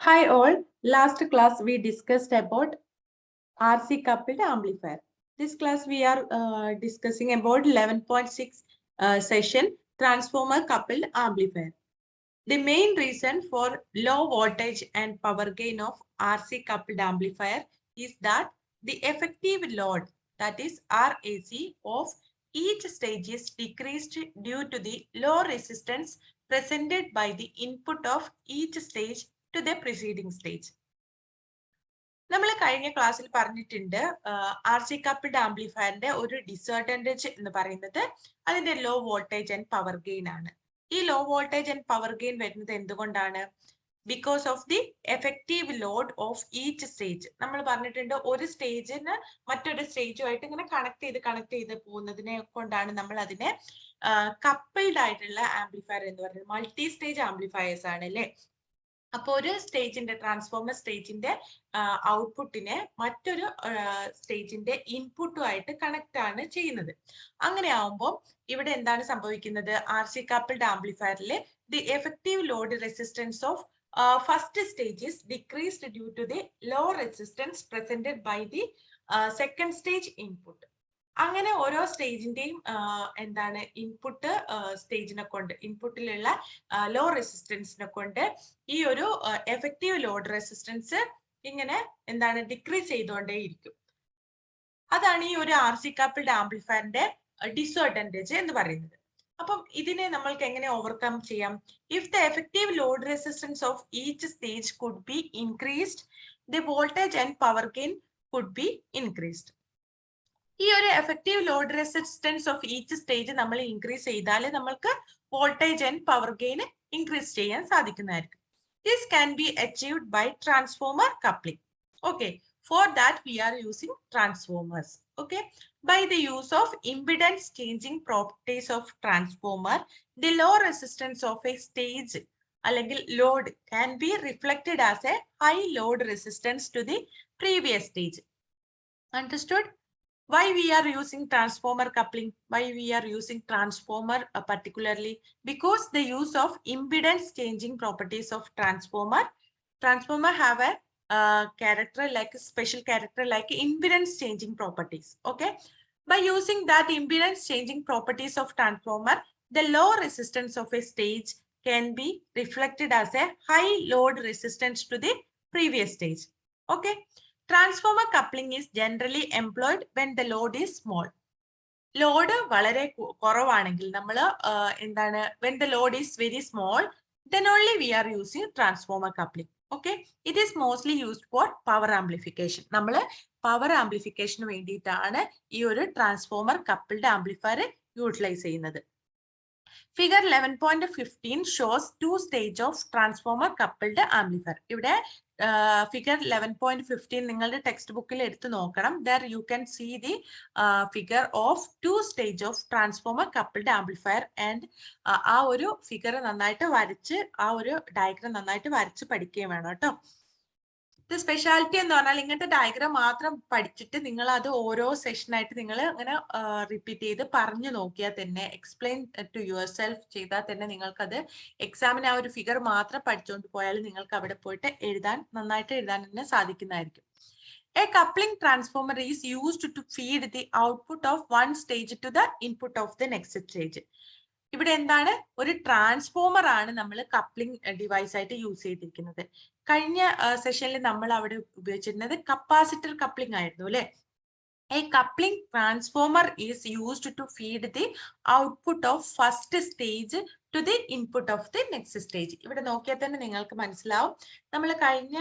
Hi all, last class we discussed about RC coupled amplifier. This class we are discussing about 11.6 session transformer coupled amplifier. The main reason for low voltage and power gain of RC coupled amplifier is that the effective load, that is RAC, of each stage is decreased due to the low resistance presented by the input of each stage to the preceding stage. നമ്മൾ കഴിഞ്ഞ ക്ലാസ്സിൽ പറഞ്ഞിട്ടുണ്ട് RC coupled ആംപ്ലിഫയറിന്റെ ഒരു disadvantage എന്ന് പറയുന്നത് അതിന്റെ low voltage and power gain ആണ്. ഈ low voltage and power gain വരുന്നത് എന്തുകൊണ്ടാണ്? Because of the effective load of each stage. നമ്മൾ പറഞ്ഞിട്ടുണ്ട് ഒരു സ്റ്റേജിന് മറ്റൊരു സ്റ്റേജുമായിട്ട് ഇങ്ങനെ കണക്ട് ചെയ്ത് പോകുന്നതിനെ കൊണ്ടാണ് നമ്മൾ അതിനെ കപ്പിൾഡ് ആയിട്ടുള്ള ആംപ്ലിഫയർ എന്ന് പറയുന്നത്. മൾട്ടി സ്റ്റേജ് ആംപ്ലിഫയേഴ്സ് ആണ് അല്ലേ. അപ്പൊ ഒരു സ്റ്റേജിന്റെ ട്രാൻസ്ഫോമർ സ്റ്റേജിന്റെ ഔട്ട്പുട്ടിനെ മറ്റൊരു സ്റ്റേജിന്റെ ഇൻപുട്ടുമായിട്ട് കണക്ട് ആണ് ചെയ്യുന്നത്. അങ്ങനെ ആവുമ്പോൾ ഇവിടെ എന്താണ് സംഭവിക്കുന്നത്? RC coupled ആംപ്ലിഫയറിൽ the effective load resistance of first stage is decreased due to the low resistance presented by the second stage input. അങ്ങനെ ഓരോ സ്റ്റേജിന്റെയും എന്താണ് ഇൻപുട്ട് സ്റ്റേജിനെ കൊണ്ട്, ഇൻപുട്ടിലുള്ള ലോ റെസിസ്റ്റൻസിനെ കൊണ്ട് ഈ ഒരു എഫക്റ്റീവ് ലോഡ് റെസിസ്റ്റൻസ് ഇങ്ങനെ എന്താണ് ഡിക്രീസ് ചെയ്തുകൊണ്ടേയിരിക്കും. അതാണ് ഈ ഒരു RC coupled ആംപ്ലിഫയറിന്റെ ഡിസഡ്വാൻറ്റേജ് എന്ന് പറയുന്നത്. അപ്പം ഇതിനെ നമ്മൾക്ക് എങ്ങനെ ഓവർകം ചെയ്യാം? If the effective load resistance of each stage could be increased, the voltage and power gain could be increased. ഈ ഒരു effective load resistance of each stage നമ്മൾ ഇൻക്രീസ് ചെയ്താൽ നമ്മൾക്ക് voltage and power gain increase ചെയ്യാൻ സാധിക്കുന്നതായിരിക്കും. This can be achieved by transformer coupling. Okay, for that we are using transformers. Okay, by the use of impedance changing properties of transformer, the low resistance of a stage അല്ലെങ്കിൽ load can be reflected as a high load resistance to the previous stage. Understood? Why we are using transformer coupling? Why we are using transformer particularly? Because the use of impedance changing properties of transformer have a character like a special character like impedance changing properties. Okay, by using that impedance changing properties of transformer, the low resistance of a stage can be reflected as a high load resistance to the previous stage. Okay, transformer coupling is generally employed when the load is small. Load വളരെ കുറവാണെങ്കിൽ നമ്മൾ എന്താണ്, when the load is very small, then only we are using transformer coupling. Okay, it is mostly used for power amplification. നമ്മൾ power ആംപ്ലിഫിക്കേഷന് വേണ്ടിയിട്ടാണ് ഈ ഒരു transformer coupled amplifier utilise ചെയ്യുന്നത്. Figure 11.15 shows 2 stage of transformer coupled amplifier. ഇവിടെ figure 11.15 നിങ്ങളുടെ text ബുക്കിൽ എടുത്ത് നോക്കണം. There you can see the figure of 2 stage of transformer coupled amplifier. And ആ ഒരു ഫിഗർ നന്നായിട്ട് വരച്ച്, ആ ഒരു ഡയഗ്രാം നന്നായിട്ട് വരച്ച് പഠിക്കുകയും വേണം കേട്ടോ. ഇത് സ്പെഷ്യാലിറ്റി എന്ന് പറഞ്ഞാൽ ഇങ്ങനത്തെ ഡയഗ്രാം മാത്രം പഠിച്ചിട്ട് നിങ്ങൾ അത് ഓരോ സെഷനായിട്ട് നിങ്ങൾ അങ്ങനെ റിപ്പീറ്റ് ചെയ്ത് പറഞ്ഞു നോക്കിയാൽ തന്നെ, എക്സ്പ്ലെയിൻ ടു യുവർ സെൽഫ് ചെയ്താൽ തന്നെ നിങ്ങൾക്കത് എക്സാമിന് ആ ഒരു ഫിഗർ മാത്രം പഠിച്ചുകൊണ്ട് പോയാൽ നിങ്ങൾക്ക് അവിടെ പോയിട്ട് നന്നായിട്ട് എഴുതാൻ തന്നെ സാധിക്കുന്നതായിരിക്കും. A coupling transformer is used to feed the output of one stage to the input of the next stage. ഇവിടെ എന്താണ്, ഒരു ട്രാൻസ്ഫോമർ ആണ് നമ്മൾ കപ്ലിംഗ് ഡിവൈസ് ആയിട്ട് യൂസ് ചെയ്തിരിക്കുന്നത്. കഴിഞ്ഞ സെഷനിൽ നമ്മൾ അവിടെ ഉപയോഗിച്ചിരുന്നത് കപ്പാസിറ്റർ കപ്ലിംഗ് ആയിരുന്നു അല്ലെ. A coupling transformer is used to feed the output of first stage to the input of the next stage. ഇവിടെ നോക്കിയാൽ തന്നെ നിങ്ങൾക്ക് മനസ്സിലാവും. നമ്മൾ കഴിഞ്ഞ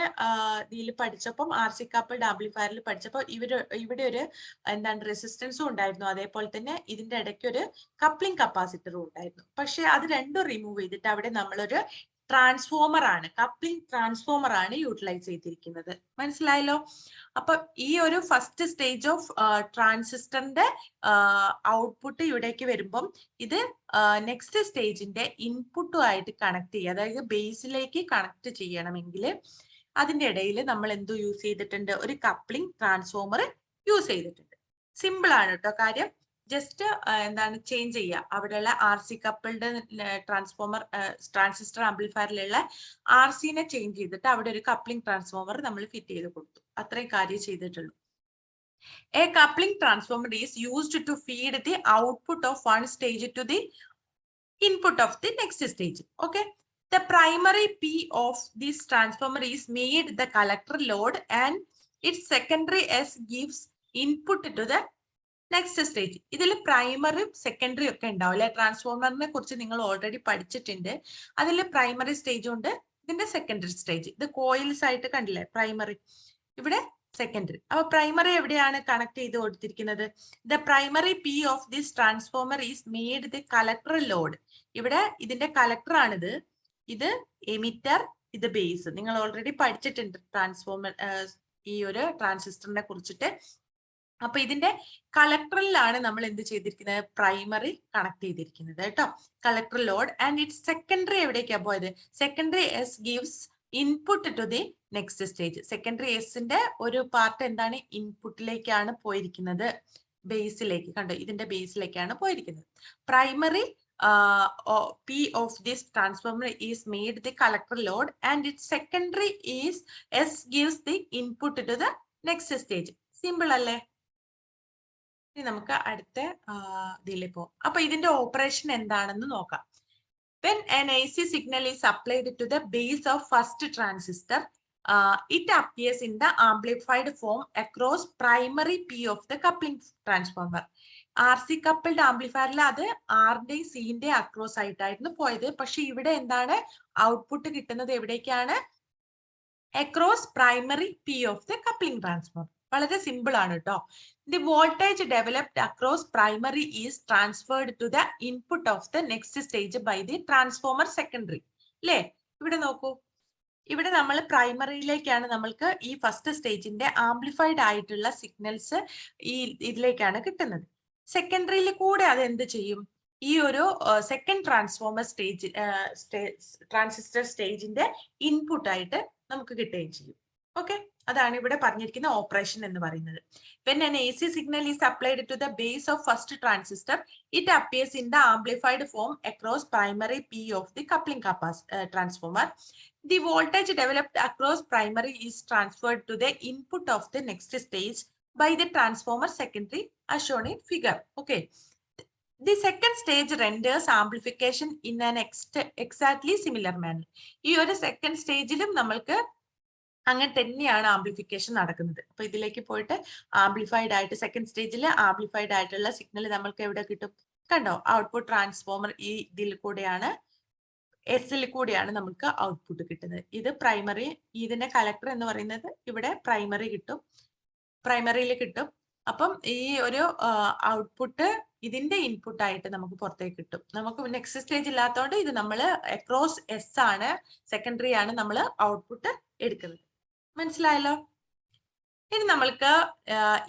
ഇതിൽ പഠിച്ചപ്പം RC coupled ആംപ്ലിഫയറിൽ പഠിച്ചപ്പോൾ ഇവിടെ ഒരു എന്താണ് റെസിസ്റ്റൻസും ഉണ്ടായിരുന്നു, അതേപോലെ തന്നെ ഇതിന്റെ ഇടയ്ക്ക് ഒരു കപ്ലിംഗ് കപ്പാസിറ്ററും ഉണ്ടായിരുന്നു. പക്ഷെ അത് രണ്ടും റിമൂവ് ചെയ്തിട്ട് അവിടെ നമ്മളൊരു ട്രാൻസ്ഫോമർ ആണ്, കപ്ലിംഗ് ട്രാൻസ്ഫോമർ ആണ് യൂട്ടിലൈസ് ചെയ്തിരിക്കുന്നത്. മനസ്സിലായല്ലോ? അപ്പൊ ഈ ഒരു ഫസ്റ്റ് സ്റ്റേജ് ഓഫ് ട്രാൻസിസ്റ്ററിന്റെ ഔട്ട്പുട്ട് ഇവിടേക്ക് വരുമ്പം ഇത് നെക്സ്റ്റ് സ്റ്റേജിന്റെ ഇൻപുട്ടുമായിട്ട് കണക്ട് ചെയ്യുക, അതായത് ബേസിലേക്ക് കണക്ട് ചെയ്യണമെങ്കിൽ അതിന്റെ ഇടയിൽ നമ്മൾ എന്തു യൂസ് ചെയ്തിട്ടുണ്ട്? ഒരു കപ്ലിംഗ് ട്രാൻസ്ഫോമർ യൂസ് ചെയ്തിട്ടുണ്ട്. സിമ്പിൾ ആണ് കേട്ടോ കാര്യം. ജസ്റ്റ് എന്താണ് ചേഞ്ച് ചെയ്യുക. അവിടെയുള്ള RC കപ്പിൾഡ് ട്രാൻസിസ്റ്റർ ആംപ്ലിഫയറിലുള്ള RCനെ ചേഞ്ച് ചെയ്തിട്ട് അവിടെ ഒരു കപ്ലിംഗ് ട്രാൻസ്ഫോമർ നമ്മൾ ഫിറ്റ് ചെയ്ത് കൊടുത്തു. അത്രയും കാര്യം ചെയ്തിട്ടുള്ളൂ. A coupling transformer is used to feed the output of one stage to the input of the next stage. Okay. The primary P of this transformer is made the collector load and its secondary S gives input to the next stage. ഇതിൽ പ്രൈമറിയും secondary ഒക്കെ ഉണ്ടാവും അല്ലെ. ട്രാൻസ്ഫോമറിനെ കുറിച്ച് നിങ്ങൾ already പഠിച്ചിട്ടുണ്ട്. അതിൽ primary stage ഉണ്ട്, ഇതിന്റെ സെക്കൻഡറി സ്റ്റേജ്. ഇത് കോയിൽസ് ആയിട്ട് കണ്ടില്ലേ, പ്രൈമറി, ഇവിടെ സെക്കൻഡറി. അപ്പൊ പ്രൈമറി എവിടെയാണ് കണക്ട് ചെയ്ത് കൊടുത്തിരിക്കുന്നത്? The primary P of this transformer is made the collector load. ഇവിടെ ഇതിന്റെ കളക്ടർ ആണിത്, ഇത് എമിറ്റർ, ഇത് ബേസ്. നിങ്ങൾ ഓൾറെഡി പഠിച്ചിട്ടുണ്ട് ട്രാൻസ്ഫോമർ, ഈ ഒരു ട്രാൻസിസ്റ്ററിനെ കുറിച്ചിട്ട്. അപ്പൊ ഇതിന്റെ കളക്ടറിലാണ് നമ്മൾ എന്ത് ചെയ്തിരിക്കുന്നത്? പ്രൈമറി കണക്ട് ചെയ്തിരിക്കുന്നത് കേട്ടോ, collector load. And it secondary എവിടേക്കാ പോയത്? Secondary S gives input to the next stage. Secondary എസിന്റെ ഒരു പാർട്ട് എന്താണ്? ഇൻപുട്ടിലേക്കാണ് പോയിരിക്കുന്നത്, ബേസിലേക്ക്. കണ്ടോ, ഇതിന്റെ ബേസിലേക്കാണ് പോയിരിക്കുന്നത്. Primary P of this transformer is made the collector load and its secondary is S gives the input to the next stage. Simple അല്ലേ? ഇനി നമുക്ക് അടുത്ത ഇതിൽ പോകാം. അപ്പൊ ഇതിന്റെ ഓപ്പറേഷൻ എന്താണെന്ന് നോക്കാം. When an AC signal is applied to the base of first transistor, it appears in the amplified form across primary P of the coupling transformer. RC coupled ആംപ്ലിഫയറിൽ അത് ആറിന്റെയും സിന്റെയും അക്രോസ് ആയിട്ടായിരുന്നു പോയത്. പക്ഷെ ഇവിടെ എന്താണ് ഔട്ട്പുട്ട് കിട്ടുന്നത്? എവിടേക്കാണ്? Across primary P of the coupling transformer. വളരെ സിമ്പിൾ ആണ് കേട്ടോ. The voltage developed across primary is transferred to the input of the next stage by the transformer secondary. അല്ലേ? ഇവിടെ നോക്കൂ, ഇവിടെ നമ്മൾ പ്രൈമറിയിലേക്കാണ് നമ്മൾക്ക് ഈ ഫസ്റ്റ് സ്റ്റേജിന്റെ ആംപ്ലിഫൈഡ് ആയിട്ടുള്ള സിഗ്നൽസ് ഈ ഇതിലേക്കാണ് കിട്ടുന്നത്. സെക്കൻഡറിയിൽ കൂടെ അത് എന്ത് ചെയ്യും? ഈ ഒരു സെക്കൻഡ് ട്രാൻസ്ഫോമർ സ്റ്റേജ് ട്രാൻസിസ്റ്റർ സ്റ്റേജിന്റെ ഇൻപുട്ട് ആയിട്ട് നമുക്ക് കിട്ടുകയും ചെയ്യും. ഓക്കെ, അതാണ് ഇവിടെ പറഞ്ഞിരിക്കുന്ന ഓപ്പറേഷൻ എന്ന് പറയുന്നത്. When an AC signal is applied to the base of first transistor, it appears in the amplified form across primary P of the coupling transformer. The voltage developed across primary is transferred to the input of the next stage by the transformer secondary as shown in figure. Okay. The second stage renders amplification in an exactly similar manner. ഈ ഒരു second സ്റ്റേജിലും നമ്മൾക്ക് അങ്ങനെ തന്നെയാണ് amplification നടക്കുന്നത്. അപ്പൊ ഇതിലേക്ക് പോയിട്ട് amplified ആയിട്ട് സെക്കൻഡ് സ്റ്റേജിൽ ആംപ്ലിഫൈഡ് ആയിട്ടുള്ള സിഗ്നൽ നമ്മൾക്ക് എവിടെ കിട്ടും? കണ്ടോ, ഔട്ട്പുട്ട് ട്രാൻസ്ഫോമർ ഈ ഇതിൽ കൂടെയാണ്, എസിൽ കൂടെയാണ് നമുക്ക് ഔട്ട്പുട്ട് കിട്ടുന്നത്. ഇത് പ്രൈമറി, ഇതിന്റെ കളക്ടർ എന്ന് പറയുന്നത് ഇവിടെ പ്രൈമറി കിട്ടും, പ്രൈമറിയിൽ കിട്ടും. അപ്പം ഈ ഒരു ഔട്ട്പുട്ട് ഇതിന്റെ ഇൻപുട്ട് ആയിട്ട് നമുക്ക് പുറത്തേക്ക് കിട്ടും. നമുക്ക് നെക്സ്റ്റ് സ്റ്റേജ് ഇല്ലാത്തതുകൊണ്ട് ഇത് നമ്മൾ അക്രോസ് എസ് ആണ്, സെക്കൻഡറി ആണ് നമ്മൾ ഔട്ട്പുട്ട് എടുക്കുന്നത്. മനസ്സിലായല്ലോ? ഇനി നമ്മൾക്ക്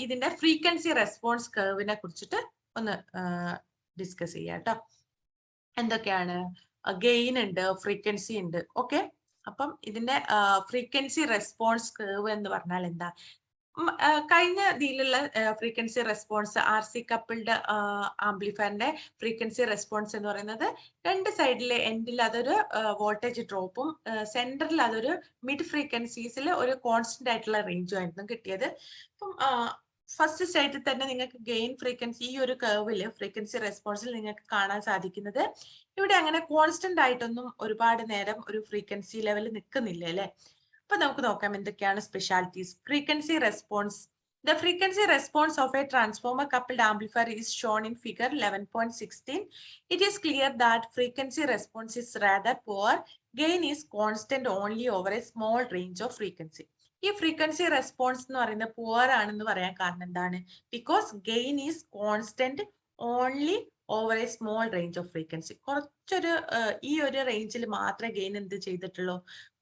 ഇതിന്റെ ഫ്രീക്വൻസി റെസ്പോൺസ് കർവിനെ കുറിച്ചിട്ട് ഒന്ന് ഡിസ്കസ് ചെയ്യാം കേട്ടോ. എന്തൊക്കെയാണ്? ഗെയിൻ ഉണ്ട്, ഫ്രീക്വൻസി ഉണ്ട്. ഓക്കെ, അപ്പം ഇതിന്റെ ഫ്രീക്വൻസി റെസ്പോൺസ് കർവ് എന്ന് പറഞ്ഞാൽ എന്താ? കഴിഞ്ഞ ഇതിലുള്ള ഫ്രീക്വൻസി റെസ്പോൺസ്, RC കപ്പിൾഡ് ആംപ്ലിഫയറിന്റെ ഫ്രീക്വൻസി റെസ്പോൺസ് എന്ന് പറയുന്നത് രണ്ട് സൈഡിലെ എൻഡിൽ അതൊരു വോൾട്ടേജ് ഡ്രോപ്പും സെന്ററിൽ അതൊരു മിഡ് ഫ്രീക്വൻസീസിൽ ഒരു കോൺസ്റ്റന്റ് ആയിട്ടുള്ള റേഞ്ചും ആയിരുന്നു കിട്ടിയത്. അപ്പം ഫസ്റ്റ് സ്റ്റേജിൽ തന്നെ നിങ്ങൾക്ക് ഗെയിൻ ഫ്രീക്വൻസി ഈ ഒരു കർവില് ഫ്രീക്വൻസി റെസ്പോൺസിൽ നിങ്ങൾക്ക് കാണാൻ സാധിക്കുന്നത് ഇവിടെ അങ്ങനെ കോൺസ്റ്റന്റ് ആയിട്ടൊന്നും ഒരുപാട് നേരം ഒരു ഫ്രീക്വൻസി ലെവൽ നിൽക്കുന്നില്ല അല്ലെ. അപ്പൊ നമുക്ക് നോക്കാം എന്തൊക്കെയാണ് specialities. Frequency response. The frequency response of a transformer coupled amplifier is shown in figure 11.16. It is clear that frequency response is rather poor. Gain is constant only over a small range of frequency. ഈ frequency response എന്ന് പറയുന്നത് poor ആണെന്ന് പറയാൻ കാരണം എന്താണ്? Because gain is constant only over A small range of frequency. കുറച്ചൊരു ഈ ഒരു റേഞ്ചിൽ മാത്രമേ ഗെയിൻ എന്ത് ചെയ്തിട്ടുള്ളൂ?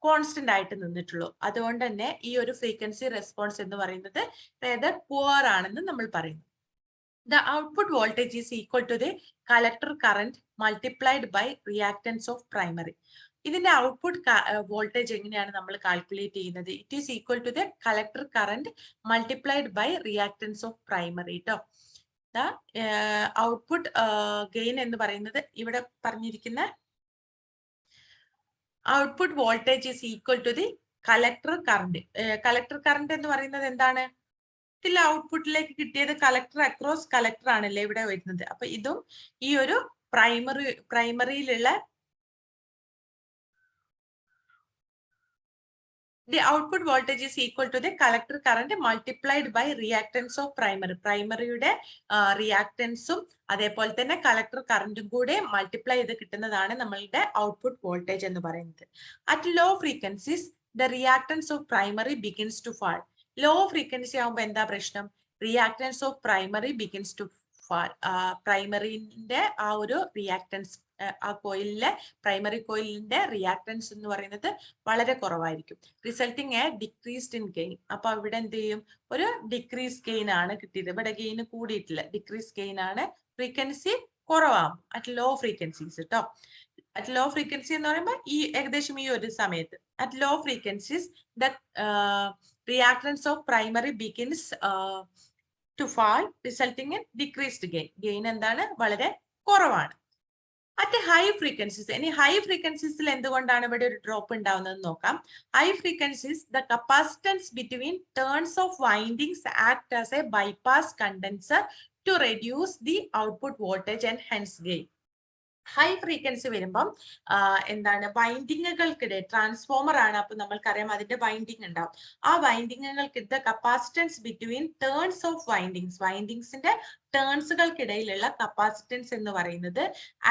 കോൺസ്റ്റന്റ് ആയിട്ട് നിന്നിട്ടുള്ളൂ. അതുകൊണ്ട് തന്നെ ഈ ഒരു ഫ്രീക്വൻസി റെസ്പോൺസ് എന്ന് പറയുന്നത് rather പുവർ ആണെന്ന് നമ്മൾ പറയുന്നു. The output voltage is equal to the collector current multiplied by reactance of primary. ഇതിന്റെ ഔട്ട്പുട്ട് വോൾട്ടേജ് എങ്ങനെയാണ് നമ്മൾ കാൽക്കുലേറ്റ് ചെയ്യുന്നത്? It is equal to the collector current multiplied by reactance of primary. കേട്ടോ, the output gain എന്ന് പറയുന്നത് ഇവിടെ പറഞ്ഞിരിക്കുന്ന output voltage is equal to the collector current. Collector current എന്ന് പറയുന്നത് എന്താണ്? ഇതിൽ ഔട്ട്പുട്ടിലേക്ക് കിട്ടിയത് കളക്ടർ അക്രോസ് കളക്ടർ ആണല്ലേ ഇവിടെ വരുന്നത്. അപ്പൊ ഇതും ഈ ഒരു പ്രൈമറിയിലുള്ള the output voltage is equal to the collector current multiplied by reactance of primary. പ്രൈമറിയുടെ റിയാക്ടൻസും അതേപോലെ തന്നെ കളക്ടർ കറന്റും കൂടെ മൾട്ടിപ്ലൈ ചെയ്ത് കിട്ടുന്നതാണ് നമ്മളുടെ ഔട്ട്പുട്ട് വോൾട്ടേജ് എന്ന് പറയുന്നത്. At low frequencies, the reactance of primary begins to fall. Low frequency ആവുമ്പോൾ എന്താ പ്രശ്നം? Reactance of primary begins to fall. പ്രൈമറിന്റെ ആ ഒരു റിയാക്ടൻസ്, ആ കോയിലിലെ പ്രൈമറി കോയിലിന്റെ റിയാക്ടൻസ് എന്ന് പറയുന്നത് വളരെ കുറവായിരിക്കും. Resulting A decreased in gain. അപ്പൊ ഇവിടെ എന്ത് ചെയ്യും? ഒരു ഡിക്രീസ് ഗെയിൻ ആണ് കിട്ടിയത്. ഇവിടെ ഗെയിൻ കൂടിയിട്ടില്ല, ഡിക്രീസ് ഗെയിൻ ആണ്. ഫ്രീക്വൻസി കുറവാകും അറ്റ് ലോ ഫ്രീക്വൻസീസ് കേട്ടോ. അറ്റ് ലോ ഫ്രീക്വൻസി എന്ന് പറയുമ്പോൾ ഈ ഏകദേശം ഈ ഒരു സമയത്ത് at low frequencies the reactance of primary begins to fall resulting in decreased gain. Gain എന്താണ്? വളരെ കുറവാണ്. At high frequencies, ഇനി ഹൈ ഫ്രീക്വൻസീസിൽ എന്തുകൊണ്ടാണ് ഇവിടെ ഒരു ഡ്രോപ്പ് ഉണ്ടാവുന്നത് നോക്കാം. High frequencies, the capacitance between turns of windings act as a bypass condenser to reduce the output voltage and hence gain. High frequency വരുമ്പം എന്താണ്? വൈൻഡിങ്ങുകൾക്കിടെ ട്രാൻസ്ഫോമർ ആണ്, അപ്പൊ നമ്മൾക്കറിയാം അതിന്റെ വൈൻഡിങ് ഉണ്ടാവും. ആ വൈൻഡിങ്ങുകൾക്കിടെ കപ്പാസിറ്റൻസ് ബിറ്റ്വീൻ ടേൺസ് ഓഫ് വൈൻഡിങ്സിന്റെ ടേൺസുകൾക്കിടയിലുള്ള കപ്പാസിറ്റൻസ് എന്ന് പറയുന്നത്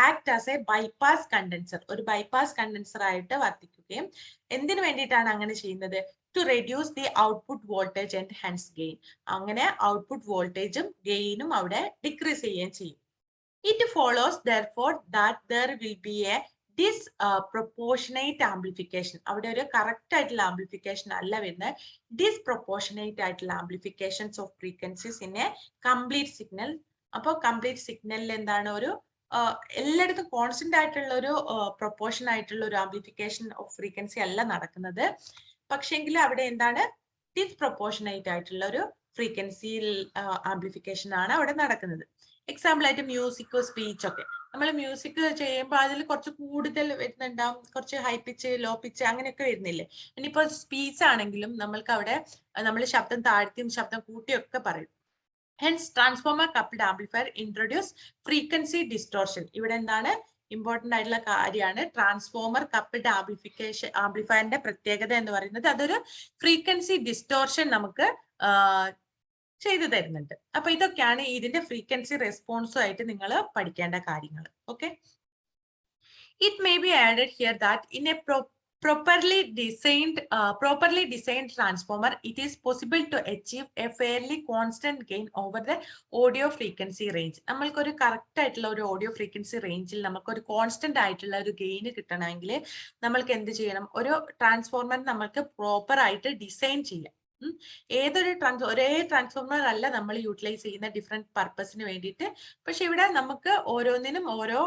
act as a bypass condenser, ഒരു ബൈപാസ് കണ്ടൻസർ ആയിട്ട് വർത്തിക്കുകയും. എന്തിനു വേണ്ടിയിട്ടാണ് അങ്ങനെ ചെയ്യുന്നത്? To reduce the output voltage and hence gain. അങ്ങനെ ഔട്ട്പുട്ട് വോൾട്ടേജും ഗെയിനും അവിടെ ഡിക്രീസ് ചെയ്യുകയും ചെയ്യും. It follows therefore that there will be a disproportionate amplification. അവിടെ ഒരു കറക്റ്റ് ആയിട്ടുള്ള ആംപ്ലിഫിക്കേഷൻ അല്ല വരുന്നത്, ഡിസ്പ്രൊപ്പോർഷനേറ്റ് ആയിട്ടുള്ള ആംപ്ലിഫിക്കേഷൻസ് of frequencies in A complete signal. അപ്പോൾ കംപ്ലീറ്റ് സിഗ്നലിൽ എന്താണ്? ഒരു എല്ലായിടത്തും കോൺസ്റ്റന്റ് ആയിട്ടുള്ള ഒരു പ്രൊപ്പോർഷൻ ആയിട്ടുള്ള ഒരു ആംപ്ലിഫിക്കേഷൻ ഓഫ് ഫ്രീക്വൻസി അല്ല നടക്കുന്നത്. പക്ഷെങ്കിൽ അവിടെ എന്താണ്? ഡിസ്പ്രൊപ്പോർഷനേറ്റ് ആയിട്ടുള്ള ഒരു ഫ്രീക്വൻസി ആംപ്ലിഫിക്കേഷൻ ആണ് അവിടെ നടക്കുന്നത്. എക്സാമ്പിൾ ആയിട്ട് മ്യൂസിക്, സ്പീച്ച് ഒക്കെ നമ്മൾ മ്യൂസിക് ചെയ്യുമ്പോൾ അതിൽ കുറച്ച് കൂടുതൽ വരുന്നുണ്ടാവും, കുറച്ച് ഹൈ പിച്ച്, ലോ പിച്ച് അങ്ങനെയൊക്കെ വരുന്നില്ലേ. ഇനിയിപ്പോൾ സ്പീച്ച് ആണെങ്കിലും നമ്മൾക്ക് അവിടെ നമ്മൾ ശബ്ദം താഴ്ത്തിയും ശബ്ദം കൂട്ടിയും ഒക്കെ പറയും. Hence transformer coupled amplifier introduce frequency distortion. ഇവിടെ എന്താണ് ഇമ്പോർട്ടന്റ് ആയിട്ടുള്ള കാര്യമാണ്? ട്രാൻസ്ഫോമർ കപ്പിൾഡ് ആംപ്ലിഫയറിന്റെ പ്രത്യേകത എന്ന് പറയുന്നത് അതൊരു ഫ്രീക്വൻസി ഡിസ്റ്റോർഷൻ നമുക്ക് ചെയ്തു തരുന്നുണ്ട്. അപ്പൊ ഇതൊക്കെയാണ് ഇതിന്റെ ഫ്രീക്വൻസി റെസ്പോൺസും ആയിട്ട് നിങ്ങൾ പഠിക്കേണ്ട കാര്യങ്ങൾ. Okay, it may be added here that in A properly designed transformer, it is possible to achieve a fairly constant gain over the audio frequency range. നമ്മൾക്കൊരു കറക്റ്റ് ആയിട്ടുള്ള ഒരു ഓഡിയോ ഫ്രീക്വൻസി റേഞ്ചിൽ നമുക്കൊരു കോൺസ്റ്റന്റ് ആയിട്ടുള്ള ഒരു ഗെയിൻ കിട്ടണമെങ്കിൽ നമ്മൾക്ക് എന്ത് ചെയ്യണം? ഒരു ട്രാൻസ്ഫോർമർ നമ്മൾക്ക് പ്രോപ്പർ ആയിട്ട് ഡിസൈൻ ചെയ്യാം. ഏതൊരു ഒരേ ട്രാൻസ്ഫോർമർ അല്ല നമ്മൾ യൂട്ടിലൈസ് ചെയ്യുന്ന ഡിഫറെന്റ് പർപ്പസിന് വേണ്ടിയിട്ട്. പക്ഷെ ഇവിടെ നമുക്ക് ഓരോന്നിനും ഓരോ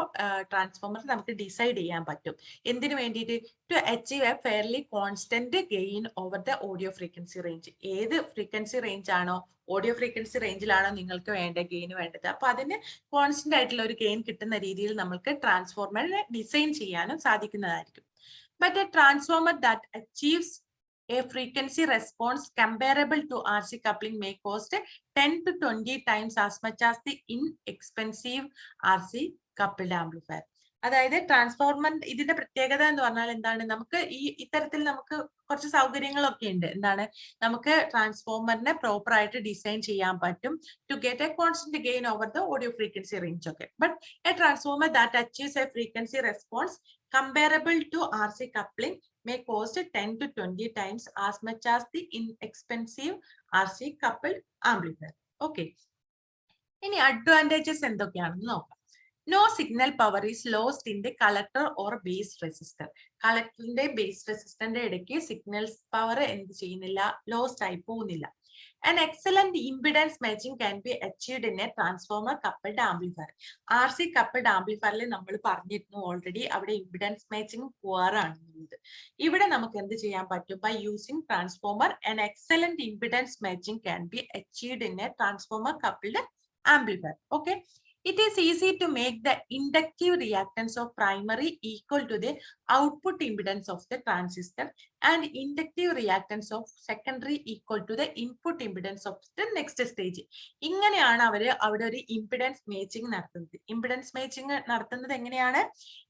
ട്രാൻസ്ഫോർമർ നമുക്ക് ഡിസൈഡ് ചെയ്യാൻ പറ്റും. എന്തിനു വേണ്ടിയിട്ട്? To achieve a fairly constant gain over the audio frequency range. ഏത് ഫ്രീക്വൻസി റേഞ്ച് ആണോ, ഓഡിയോ ഫ്രീക്വൻസി റേഞ്ചിലാണോ നിങ്ങൾക്ക് വേണ്ട ഗെയിൻ വേണ്ടത്, അപ്പൊ അതിന് കോൺസ്റ്റന്റ് ആയിട്ടുള്ള ഒരു ഗെയിൻ കിട്ടുന്ന രീതിയിൽ നമുക്ക് ട്രാൻസ്ഫോർമറിനെ ഡിസൈൻ ചെയ്യാനും സാധിക്കുന്നതായിരിക്കും. But a transformer that achieves a frequency response comparable to RC coupling may cost 10 to 20 times as much as the inexpensive RC coupled amplifier. അതായത് ട്രാൻസ്ഫോർമർ ഇതിന്റെ പ്രത്യേകത എന്ന് പറഞ്ഞാൽ എന്താണ്? നമുക്ക് ഇത്തരത്തിൽ നമുക്ക് കുറച്ച് സൗകര്യങ്ങളൊക്കെ ഉണ്ട്. എന്താണ്? നമുക്ക് ട്രാൻസ്ഫോർമറിനെ പ്രോപ്പർ ആയിട്ട് ഡിസൈൻ ചെയ്യാൻ പറ്റും to get a constant gain over the audio frequency range ഒക്കെ. But a transformer that achieves a frequency response comparable to RC coupling may cost 10 to 20 times as much as the inexpensive RC coupled amplifier. Okay. ഇനി advantages എന്തൊക്കെയാണെന്ന് നോക്കാം. No signal power is lost in the collector or base resistor. കളക്ടറിന്റെ base റെസിസ്റ്ററിന്റെ ഇടയ്ക്ക് signals power എന്ത് ചെയ്യുന്നില്ല? Lost ആയി പോകുന്നില്ല. An excellent impedance matching can be achieved in a transformer coupled amplifier. RC coupled amplifier നമ്മൾ പറഞ്ഞിരുന്നു ഓൾറെഡി, അവിടെ ഇംപിഡൻസ് മാച്ചിങ് പുവർ ആണ്. ഇവിടെ നമുക്ക് എന്ത് ചെയ്യാൻ പറ്റും? By using transformer, an excellent impedance matching can be achieved in a transformer coupled amplifier. Okay. It is easy to make the inductive reactance of primary equal to the output impedance of the transistor and inductive reactance of secondary equal to the input impedance of the next stage. ഇങ്ങനെയാണ് അവിടെ ഒരു impedance മേച്ചിങ് നടത്തുന്നത്. Impedance മേച്ചിങ് നടത്തുന്നത് എങ്ങനെയാണ്?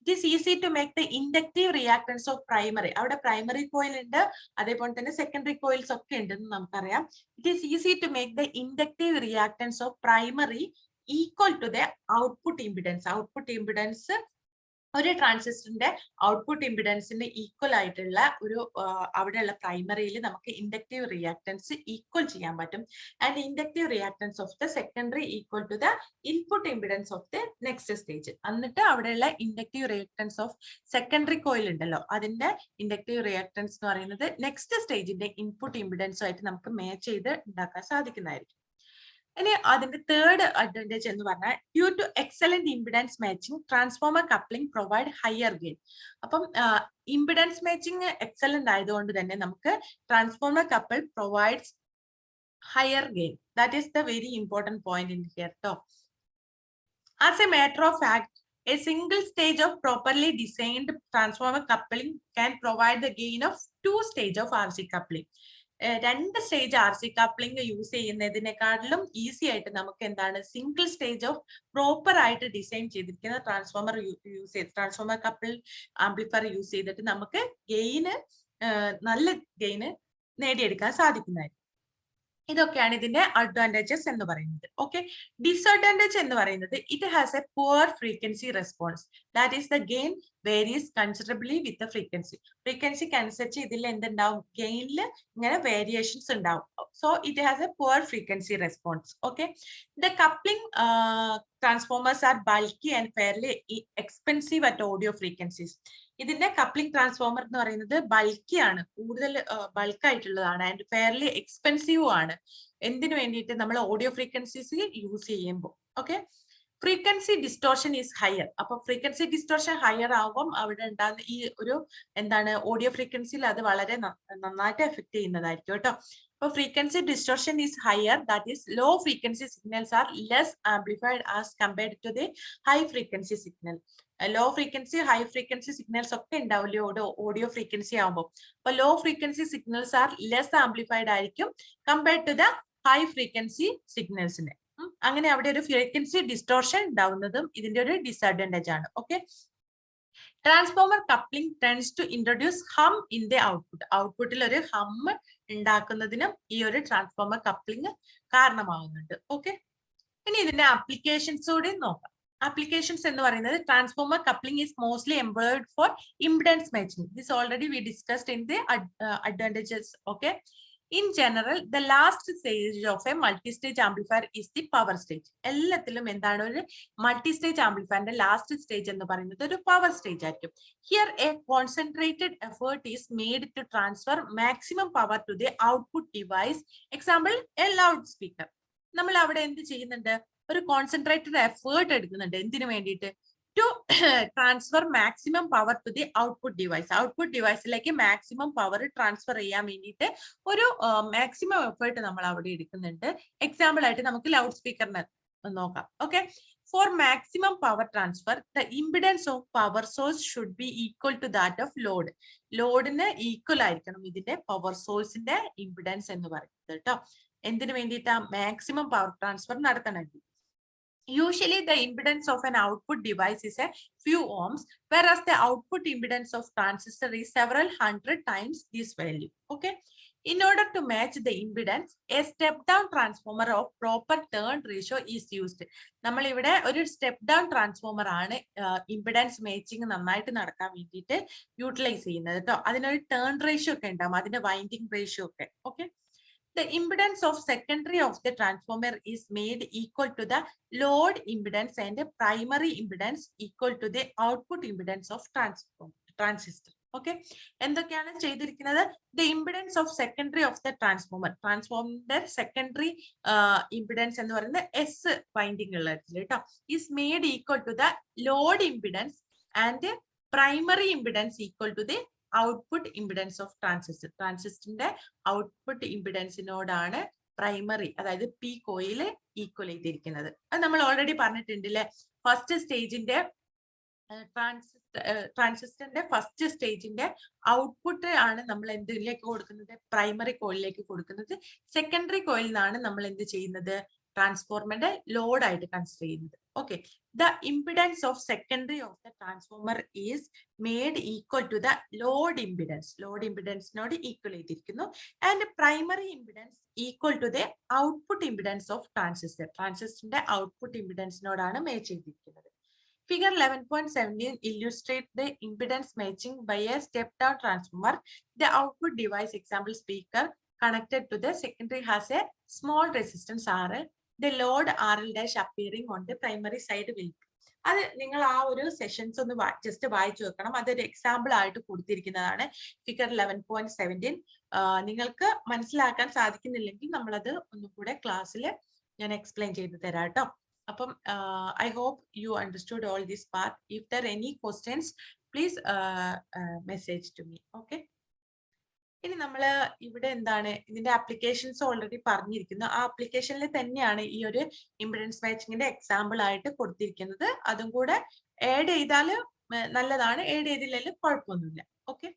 It is easy to make the inductive reactance of primary. അവിടെ primary coil ഉണ്ട്, അതേപോലെ തന്നെ സെക്കൻഡറി കോയിൽസ് ഒക്കെ ഉണ്ടെന്ന് നമുക്കറിയാം. It is easy to make the inductive reactance of primary equal to the output impedance. Output impedance ഒരു ട്രാൻസിസ്റ്ററിന്റെ output ഇംപിഡൻസിന് equal ആയിട്ടുള്ള ഒരു അവിടെയുള്ള പ്രൈമറിയിൽ നമുക്ക് ഇൻഡക്റ്റീവ് റിയാക്ടൻസ് ഈക്വൽ ചെയ്യാൻ പറ്റും. And inductive reactance of the secondary equal to the input impedance of the next stage. എന്നിട്ട് അവിടെയുള്ള inductive reactance of secondary coil ഉണ്ടല്ലോ, അതിന്റെ ഇൻഡക്റ്റീവ് റിയാക്ടൻസ് എന്ന് പറയുന്നത് നെക്സ്റ്റ് സ്റ്റേജിന്റെ ഇൻപുട്ട് ഇംപിഡൻസുമായിട്ട് നമുക്ക് മാച്ച് ചെയ്ത് ഉണ്ടാക്കാൻ സാധിക്കുന്നതായിരിക്കും. ഇനി അതിന്റെ തേർഡ് അഡ്വാൻറ്റേജ് എന്ന് പറഞ്ഞാൽ due to excellent impedance matching transformer coupling provide higher gain. അപ്പം ഇംപിഡൻസ് മാച്ചിങ് എക്സലന്റ് ആയതുകൊണ്ട് തന്നെ നമുക്ക് transformer couple provides higher gain. That is the very important point in here ട്ടോ. As a matter of fact, a single stage of properly designed transformer coupling can provide the gain of 2 stages of RC coupling. 2 stage R C coupling use ചെയ്യുന്നതിനെക്കാട്ടിലും easy ആയിട്ട് നമുക്ക് എന്താണ് single stage of proper ആയിട്ട് design ചെയ്തിരിക്കുന്ന transformer couple amplifier use ചെയ്തിട്ട് നമുക്ക് നല്ല gain നേടിയെടുക്കാൻ സാധിക്കുന്നതായിരിക്കും. ഇതൊക്കെയാണ് ഇതിന്റെ അഡ്വാൻറ്റേജസ് എന്ന് പറയുന്നത്. ഓക്കെ, ഡിസഡ്വാൻറ്റേജ് എന്ന് പറയുന്നത് it has a poor frequency response. That is the gain varies considerably with the frequency. ഫ്രീക്വൻസിക്ക് അനുസരിച്ച് ഇതിൽ എന്തുണ്ടാവും, ഗെയിനിൽ ഇങ്ങനെ വേരിയേഷൻസ് ഉണ്ടാവും. So it has a poor frequency response. Okay, the coupling transformers are bulky and fairly expensive at audio frequencies. ഇതിന്റെ coupling transformer എന്ന് പറയുന്നത് ബൾക്കി ആണ്, കൂടുതൽ ബൾക്കായിട്ടുള്ളതാണ്, ആൻഡ് ഫെയർലി എക്സ്പെൻസീവ് ആണ്. എന്തിനു വേണ്ടിയിട്ട്, നമ്മൾ ഓഡിയോ ഫ്രീക്വൻസീസ് യൂസ് ചെയ്യുമ്പോൾ. Okay, frequency distortion is higher. അപ്പൊ ഫ്രീക്വൻസി ഡിസ്റ്റോർഷൻ ഹയർ ആകുമ്പോൾ അവിടെ ഉണ്ടാകുന്ന ഈ ഒരു എന്താണ് ഓഡിയോ ഫ്രീക്വൻസിയിൽ അത് വളരെ നന്നായിട്ട് എഫക്ട് ചെയ്യുന്നതായിരിക്കും കേട്ടോ. അപ്പൊ frequency distortion is higher, that is low frequency signals are less amplified as compared to the high frequency signal. Low frequency high frequency signals ഒക്കെ ഉണ്ടാവില്ലേ ഓഡിയോ ഫ്രീക്വൻസി ആകുമ്പോൾ. അപ്പൊ low frequency signals are less amplified ആയിരിക്കും compared to the high frequency സിഗ്നൽസിന്. അങ്ങനെ അവിടെ ഒരു frequency distortion ഉണ്ടാവുന്നതും ഇതിന്റെ ഒരു ഡിസഡ്വാൻറ്റേജ് ആണ്. Okay, transformer coupling tends to introduce hum in the output. ഔട്ട്പുട്ടിൽ ഒരു ഹം ഉണ്ടാക്കുന്നതിനും ഈ ഒരു ട്രാൻസ്ഫോമർ കപ്ലിംഗ് കാരണമാകുന്നുണ്ട്. ഓക്കെ, ഇനി ഇതിന്റെ ആപ്ലിക്കേഷൻസ് കൂടി നോക്കാം. ആപ്ലിക്കേഷൻസ് എന്ന് പറയുന്നത് transformer coupling is mostly employed for impedance matching. This already we discussed in the advantages. Okay, in general the last stage of a multi-stage amplifier is the power stage. എല്ലാത്തിലും എന്താണ് ഒരു multi stage ആംപ്ലിഫയറിന്റെ last stage എന്ന് പറയുന്നത് ഒരു power stage ആയിരിക്കും. Here a concentrated effort is made to transfer maximum power to the output device. Example, a loudspeaker. നമ്മൾ അവിടെ എന്ത് ചെയ്യുന്നുണ്ട്, ഒരു കോൺസെൻട്രേറ്റഡ് എഫേർട്ട് എടുക്കുന്നുണ്ട്. എന്തിനു വേണ്ടിയിട്ട്, to transfer maximum power to the output device. Output ഡിവൈസിലേക്ക് മാക്സിമം പവർ ട്രാൻസ്ഫർ ചെയ്യാൻ വേണ്ടിയിട്ട് ഒരു മാക്സിമം എഫേർട്ട് നമ്മൾ അവിടെ എടുക്കുന്നുണ്ട്. എക്സാമ്പിൾ ആയിട്ട് നമുക്ക് ലൗഡ് സ്പീക്കറിന് നോക്കാം. Okay, for maximum power transfer the impedance of power source should be equal to that of load. ലോഡിന് ഈക്വൽ ആയിരിക്കണം ഇതിന്റെ പവർ സോഴ്സിന്റെ ഇംപിഡൻസ് എന്ന് പറയുന്നത് കേട്ടോ. എന്തിനു വേണ്ടിയിട്ടാ, മാക്സിമം പവർ ട്രാൻസ്ഫർ നടത്തണമെങ്കിൽ. Usually the impedance of an output device is a few ohms, whereas the output impedance of transistor is several hundred times this value. Okay, in order to match the impedance, a step down transformer of proper turn ratio is used. നമ്മൾ ഇവിടെ ഒരു step down transformer ആണ് impedance matching നന്നായിട്ട് നടക്കാൻ വേണ്ടിയിട്ട് utilise ചെയ്യുന്നത് കേട്ടോ. അതിനൊരു ടേൺ റേഷ്യോ ഒക്കെ ഉണ്ടാവും, അതിന്റെ വൈൻഡിങ് റേഷ്യോ ഒക്കെ. Okay, the impedance of secondary of the transformer is made equal to the load impedance and the primary impedance equal to the output impedance of transistor. Okay, എന്തൊക്കെയാണ് ചെയ്തിരിക്കുന്നത്, the impedance of secondary of the transformer secondary impedance എന്ന് പറയുന്നത് S winding ഉള്ളതിൽ കേട്ടോ, is made equal to the load impedance and the primary impedance equal to the output impedance of transistor. ട്രാൻസിസ്റ്ററിന്റെ output ഇംപിഡൻസിനോടാണ് primary അതായത് P coil equal ചെയ്തിരിക്കുന്നത്. അത് നമ്മൾ already പറഞ്ഞിട്ടുണ്ട് അല്ലെ. ഫസ്റ്റ് സ്റ്റേജിന്റെ ട്രാൻസിസ്റ്ററിന്റെ ഫസ്റ്റ് സ്റ്റേജിന്റെ ഔട്ട്പുട്ട് ആണ് നമ്മൾ എന്തിലേക്ക് കൊടുക്കുന്നത്, പ്രൈമറി കോയിലിലേക്ക് കൊടുക്കുന്നത്. സെക്കൻഡറി കോയിൽ നിന്നാണ് നമ്മൾ എന്ത് ചെയ്യുന്നത്, ട്രാൻസ്ഫോർമറിന്റെ ലോഡ് ആയിട്ട് കൺസിഡർ ചെയ്യുന്നത്. Okay, the impedance of secondary of the transformer is made equal to the load impedance. Load ഇംപിഡൻസിനോട് ഈക്വൽ ചെയ്തിരിക്കുന്നു. And primary impedance equal to the output impedance of transistor. ട്രാൻസിസ്റ്ററിന്റെ ഔട്ട്പുട്ട് ഇംപിഡൻസിനോടാണ് മാച്ച് ചെയ്തിരിക്കുന്നത്. Figure 11.17 illustrates the impedance matching by a step-down transformer. The output device, example speaker, connected to the secondary has a small resistance RL. The load RL dash appearing on the primary side will. അത് നിങ്ങൾ ആ ഒരു sessions ഒന്ന് just വായിച്ചു വെക്കണം. അതൊരു example ആയിട്ട് കൊടുത്തിരിക്കുന്നതാണ് figure 11.17. നിങ്ങൾക്ക് മനസ്സിലാക്കാൻ സാധിക്കുന്നില്ലെങ്കിൽ നമ്മളത് ഒന്നുകൂടെ ക്ലാസ്സിൽ ഞാൻ എക്സ്പ്ലെയിൻ ചെയ്ത് തരാം കേട്ടോ. അപ്പം I hope you understood all this part. If there are any questions, please message to me. Okay. ഇനി നമ്മൾ ഇവിടെ എന്താണ് ഇതിന്റെ ആപ്ലിക്കേഷൻസ് ഓൾറെഡി പറഞ്ഞിരിക്കുന്നു. ആ ആപ്ലിക്കേഷനിൽ തന്നെയാണ് ഈ ഒരു ഇംപിഡൻസ് മാച്ചിങ്ങിന്റെ എക്സാമ്പിൾ ആയിട്ട് കൊടുത്തിരിക്കുന്നത്. അതും കൂടെ ആഡ് ചെയ്താൽ നല്ലതാണ്, ആഡ് ചെയ്തില്ലെങ്കിൽ കുഴപ്പമൊന്നുമില്ല. ഓക്കെ.